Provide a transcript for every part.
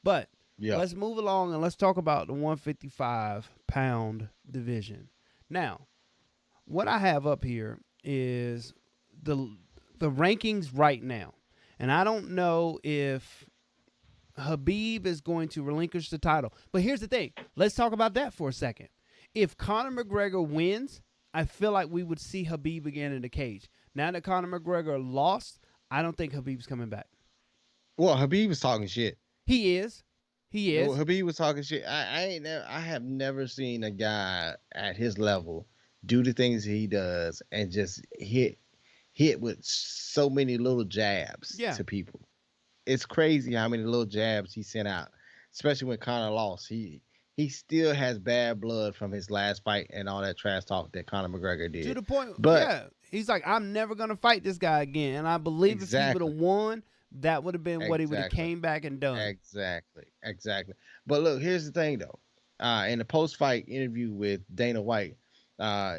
But Yeah. let's move along and let's talk about the 155-pound division. Now, what I have up here is the the rankings right now, and I don't know if Khabib is going to relinquish the title. But here's the thing. Let's talk about that for a second. If Conor McGregor wins, I feel like we would see Khabib again in the cage. Now that Conor McGregor lost, I don't think Khabib's coming back. Well, Habib was talking shit. He is. He Well, is. Habib was talking shit. I have never seen a guy at his level do the things he does and just hit with so many little jabs Yeah. to people. It's crazy how many little jabs he sent out, especially when Conor lost. He still has bad blood from his last fight and all that trash talk that Conor McGregor To did. the point, But yeah. He's like, I'm never going to fight this guy again. And I believe if he would have exactly, won, that would have been what he would have exactly, came back and done. exactly. But look, here's the thing though. In the post-fight interview with Dana White,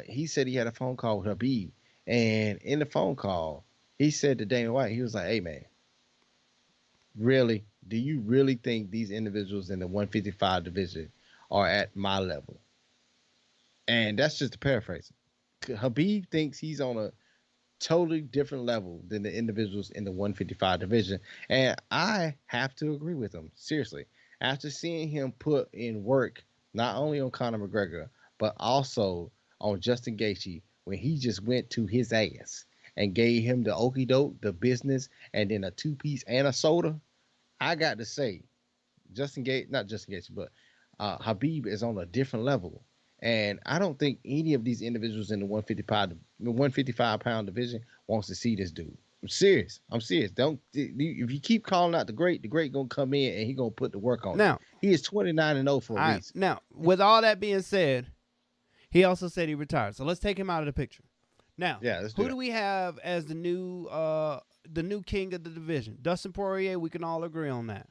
he said he had a phone call with Habib, and in the phone call, he said to Dana White, he was like, "Hey man, really? Do you really think these individuals in the 155 division are at my level?" And that's just a paraphrase. Habib thinks he's on a totally different level than the individuals in the 155 division. And I have to agree with him. Seriously. After seeing him put in work, not only on Conor McGregor, but also on Justin Gaethje, when he just went to his ass and gave him the okie doke, the business, and then a two-piece and a soda, I got to say, not Justin Gaethje, but Habib is on a different level. And I don't think any of these individuals in the 155 pound division wants to see this dude. I'm serious. I'm serious. Don't if you keep calling out the great gonna come in and he gonna put the work on you. Now, He is 29-0 for a reason. with all that being said, he also said he retired. So let's take him out of the picture. Now, Yeah, let's do who do it. we have as the new king of the division? Dustin Poirier. We can all agree on that.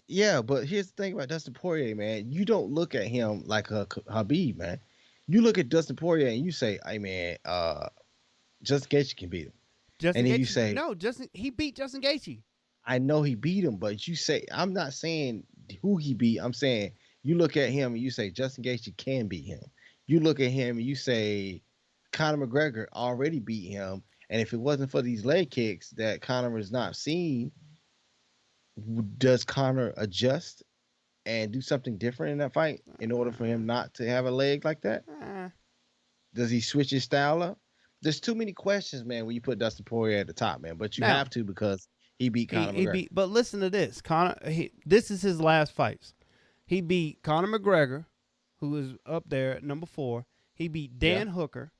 Yeah, but here's the thing about Dustin Poirier, man. You don't look at him like a Habib, man. You look at Dustin Poirier and you say, "Hey, man, Justin Gaethje can beat him." Justin And then you Gaethje. say, No, Justin. He beat Justin Gaethje. I know he beat him, but you say I'm not saying who he beat. I'm saying you look at him and you say Justin Gaethje can beat him. You look at him and you say Conor McGregor already beat him, and if it wasn't for these leg kicks that Conor has not seen, does Conor adjust and do something different in that fight in order for him not to have a leg like that? Uh, Does he switch his style up? There's too many questions, man, when you put Dustin Poirier at the top, man. But you now have to because he beat Conor he McGregor. beat. But listen to this. This is his last fights. He beat Conor McGregor, who is up there at number 4. He beat Yeah. Dan Hooker.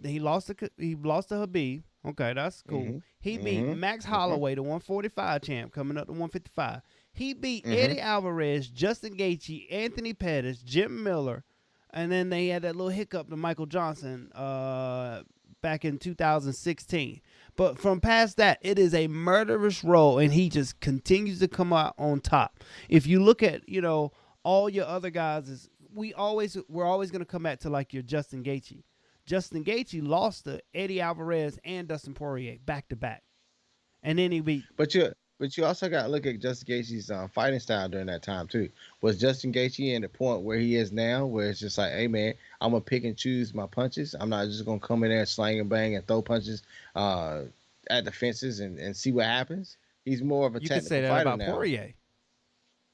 He lost to Habib. Okay, that's cool. Mm-hmm. He beat Mm-hmm. Max Mm-hmm. Holloway, the 145 champ, coming up to 155. He beat Mm-hmm. Eddie Alvarez, Justin Gaethje, Anthony Pettis, Jim Miller, and then they had that little hiccup to Michael Johnson back in 2016. But from past that, it is a murderous row, and he just continues to come out on top. If you look at all your other guys, we're always going to come back to like your Justin Gaethje. Justin Gaethje lost to Eddie Alvarez and Dustin Poirier back to back, and then he beat. But you also got to look at Justin Gaethje's fighting style during that time too. Was Justin Gaethje in the point where he is now, where it's just like, hey man, I'm gonna pick and choose my punches. I'm not just gonna come in there and slang and bang and throw punches uh, at the fences and see what happens. He's more of a You could say technical that fighter about now. Poirier.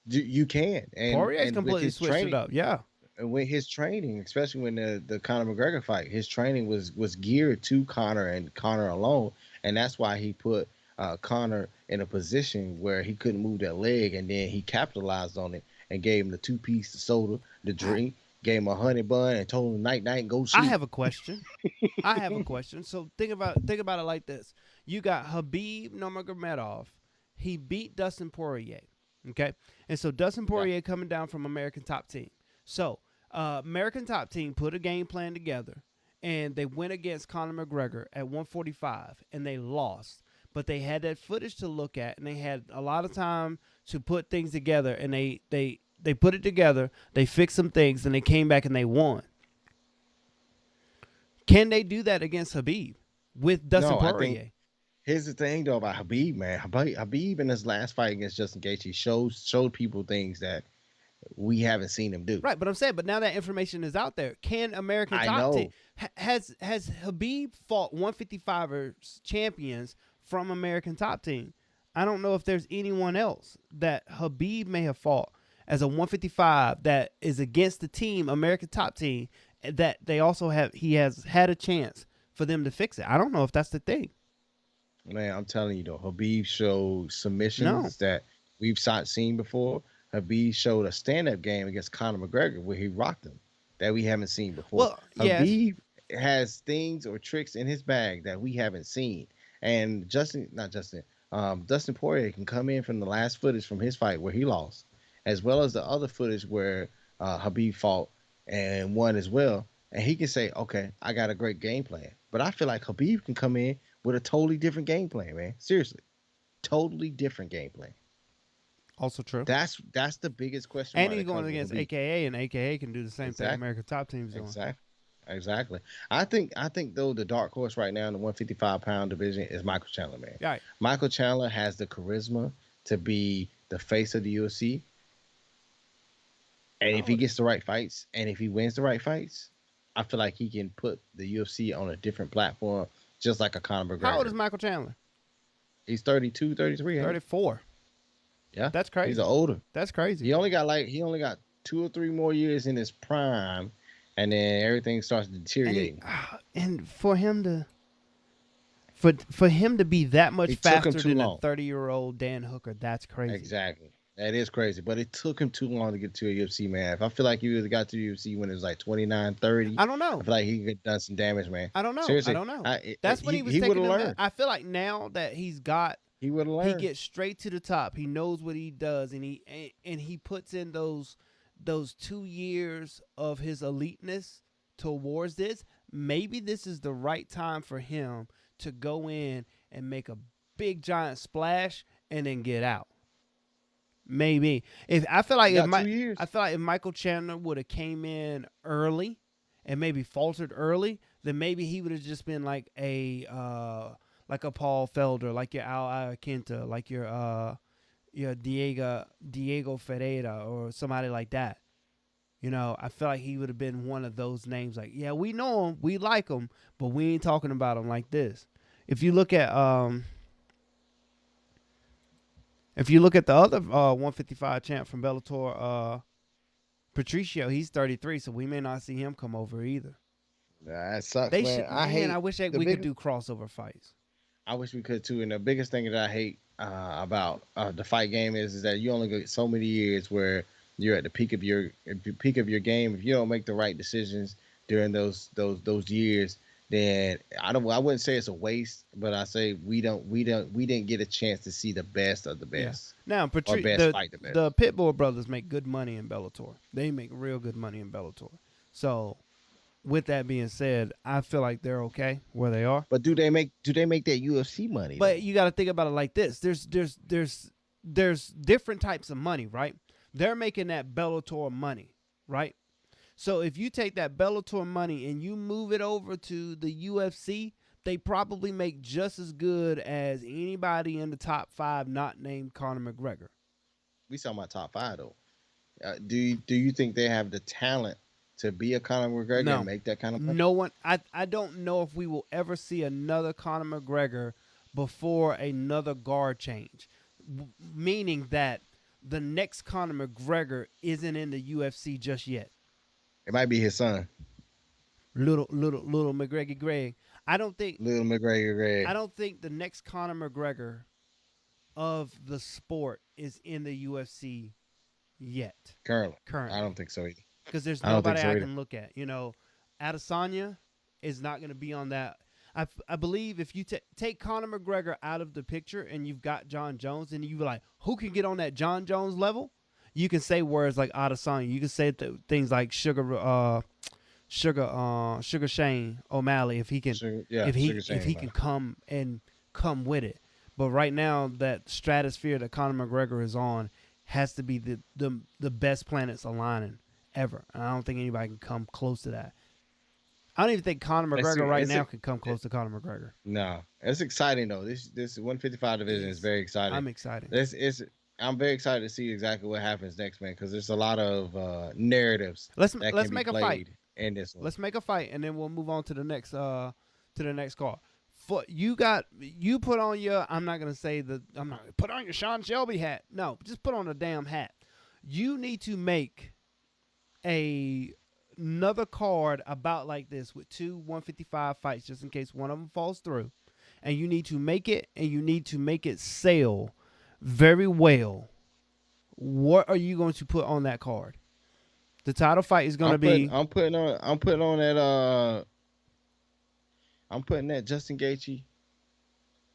You can, Poirier's and with completely his switched it training, up. Yeah, and with his training, especially when the Conor McGregor fight, his training was geared to Conor and Conor alone, and that's why he put Conor in a position where he couldn't move that leg, and then he capitalized on it and gave him the two-piece, the soda, the I, drink, gave him a honey bun, and told him night night and go I sleep. have a question. I have a question. So think about it like this: you got Habib Nurmagomedov. He beat Dustin Poirier. Okay, and so Dustin Yeah. Poirier coming down from American Top Team. So American Top Team put a game plan together, and they went against Conor McGregor at 145, and they lost. But they had that footage to look at, and they had a lot of time to put things together, and they put it together. They fixed some things, and they came back and they won. Can they do that against Habib with Dustin No, I think Poirier? Here's the thing though about Habib, man. Habib in his last fight against Justin Gaethje showed people things that we haven't seen him do. Right, but I'm saying, but now that information is out there, can American I Top Team know. has Habib fought 155ers champions from American Top Team? I don't know if there's anyone else that Habib may have fought as a 155 that is against the team American Top Team that they also have. He has had a chance for them to fix it. I don't know if that's the thing. Man, I'm telling you though, Habib showed No. submissions that we've seen before. Habib showed a stand-up game against Conor McGregor where he rocked him that we haven't seen before. Well, yes. Habib has things or tricks in his bag that we haven't seen. And Dustin Poirier can come in from the last footage from his fight where he lost, as well as the other footage where Habib fought and won as well. And he can say, okay, I got a great game plan. But I feel like Habib can come in with a totally different game plan, man. Seriously, totally different game plan. Also true. That's the biggest question And mark he's that going comes with against Habib. AKA, and AKA can do the same thing Exactly, American Top Team's doing. exactly. I think though the dark horse right now in the 155-pound division is Michael Chandler, man. Right. Michael Chandler has the charisma to be the face of the UFC, and if How he old is gets the right fights, and if he wins the right fights, I feel like he can put the UFC on a different platform, just like a Conor How old is McGregor. Michael Chandler? He's 32, 33, ain't he? 34. Yeah, That's he's crazy. an older. That's crazy. He only got 2 or 3 more years in his prime, and then everything starts deteriorating. And for him to be that much It took him faster too than a long. 30-year-old Dan Hooker, that's crazy. Exactly. That is crazy, but it took him too long to get to a UFC, man. If I feel like he would have got to the UFC when it was like 29, 30, I don't I know. feel like he could have done some damage, man. I don't know. I Seriously, don't know. That's when he was he would taking have them. learned. I feel like now that He would have he learned. gets straight to the top. He knows what he does, and he puts in those 2 years of his eliteness towards this. Maybe this is the right time for him to go in and make a big giant splash and then get out. Maybe if I feel like He got 2 years. I feel like if Michael Chandler would have came in early and maybe faltered early, then maybe he would have just been like a Paul Felder, like your Al Iaquinta, like your Diego Ferreira or somebody like that. You know, I feel like he would have been one of those names. Like, yeah, we know him, we like him, but we ain't talking about him like this. If you look at the other 155 champ from Bellator, Patricio, he's 33, so we may not see him come over either. That sucks, They man. should, man. I wish we could big. do crossover fights. I wish we could too. And the biggest thing that I hate about the fight game is that you only get so many years where you're at the peak of your game. If you don't make the right decisions during those years, then I wouldn't say it's a waste, but I say we didn't get a chance to see the best of the Yeah. best Now, or best fight the best. the Pitbull brothers make good money in Bellator. They make real good money in Bellator. So, with that being said, I feel like they're okay where they are. But do they make that UFC money? But though? you got to think about it like this: there's different types of money, right? They're making that Bellator money, right? So if you take that Bellator money and you move it over to the UFC, they probably make just as good as anybody in the top 5 not named Conor McGregor. We talking about top five though. Do you think they have the talent to be a Conor McGregor and No. make that kind of money? No one I don't know if we will ever see another Conor McGregor before another guard change. Meaning that the next Conor McGregor isn't in the UFC just yet. It might be his son, Little McGregor Greg. I don't think Little McGregor. Greg. I don't think the next Conor McGregor of the sport is in the UFC yet. Currently, Currently. I don't think so either. Because there's I don't think nobody so I either. can look at. You know, Adesanya is not going to be on that. I believe if you take Conor McGregor out of the picture and you've got John Jones and you're like, who can get on that John Jones level? You can say words like Adesanya. You can say things like Sugar Shane O'Malley if he can if he can come with it. But right now that stratosphere that Conor McGregor is on has to be the best planets aligning ever. And I don't think anybody can come close to that. I don't even think Conor McGregor right It's now can come close to Conor McGregor. no, it's exciting though. This 155 division is very exciting. I'm excited. This I'm very excited to see exactly what happens next, man, because there's a lot of narratives that Let's can be make a fight. played in this one. Let's make a fight, and then we'll move on to the next card. You put on your. I'm not gonna say I'm not put on your Sean Shelby hat. No, just put on a damn hat. You need to make another card about like this with two 155 fights, just in case one of them falls through, and you need to make it, and you need to make it sell very well. What are you going to put on that card? The title fight is going to be. I'm putting that Justin Gaethje,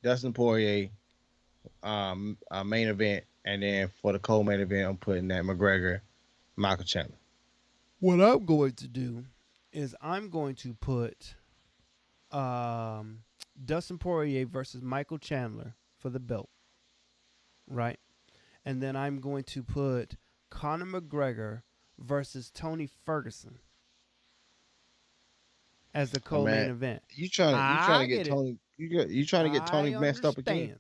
Dustin Poirier, main event, and then for the co-main event, I'm putting that McGregor, Michael Chandler. What I'm going to do is I'm going to put Dustin Poirier versus Michael Chandler for the belt, right? And then I'm going to put Conor McGregor versus Tony Ferguson as the co-main event. You trying to get Tony? You trying to get Tony messed up again?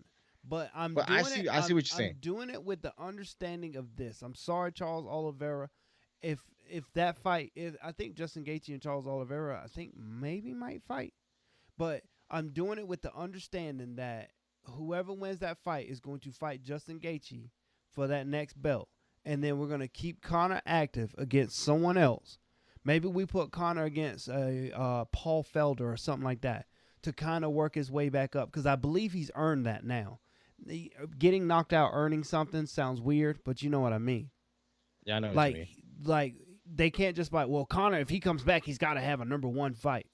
But I see what you're saying. I'm doing it with the understanding of this. I'm sorry, Charles Oliveira. If that fight is, I think Justin Gaethje and Charles Oliveira, I think maybe might fight. But I'm doing it with the understanding that whoever wins that fight is going to fight Justin Gaethje for that next belt. And then we're going to keep Conor active against someone else. Maybe we put Conor against a Paul Felder or something like that to kind of work his way back up, because I believe he's earned that now. Getting knocked out earning something sounds weird, but you know what I mean. Yeah, I know what you mean. Like they can't just like, well, Conor, if he comes back, he's got to have a #1 fight.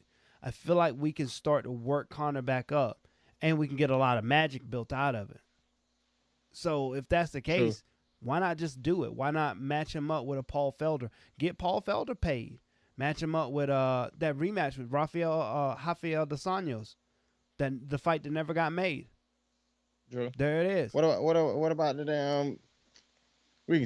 I feel like we can start to work Conor back up, and we can get a lot of magic built out of it. So if that's the case, why not just do it? Why not match him up with a Paul Felder? Get Paul Felder paid. Match him up with that rematch with Rafael dos Anjos, the fight that never got made. Drew. There it is. What about the damn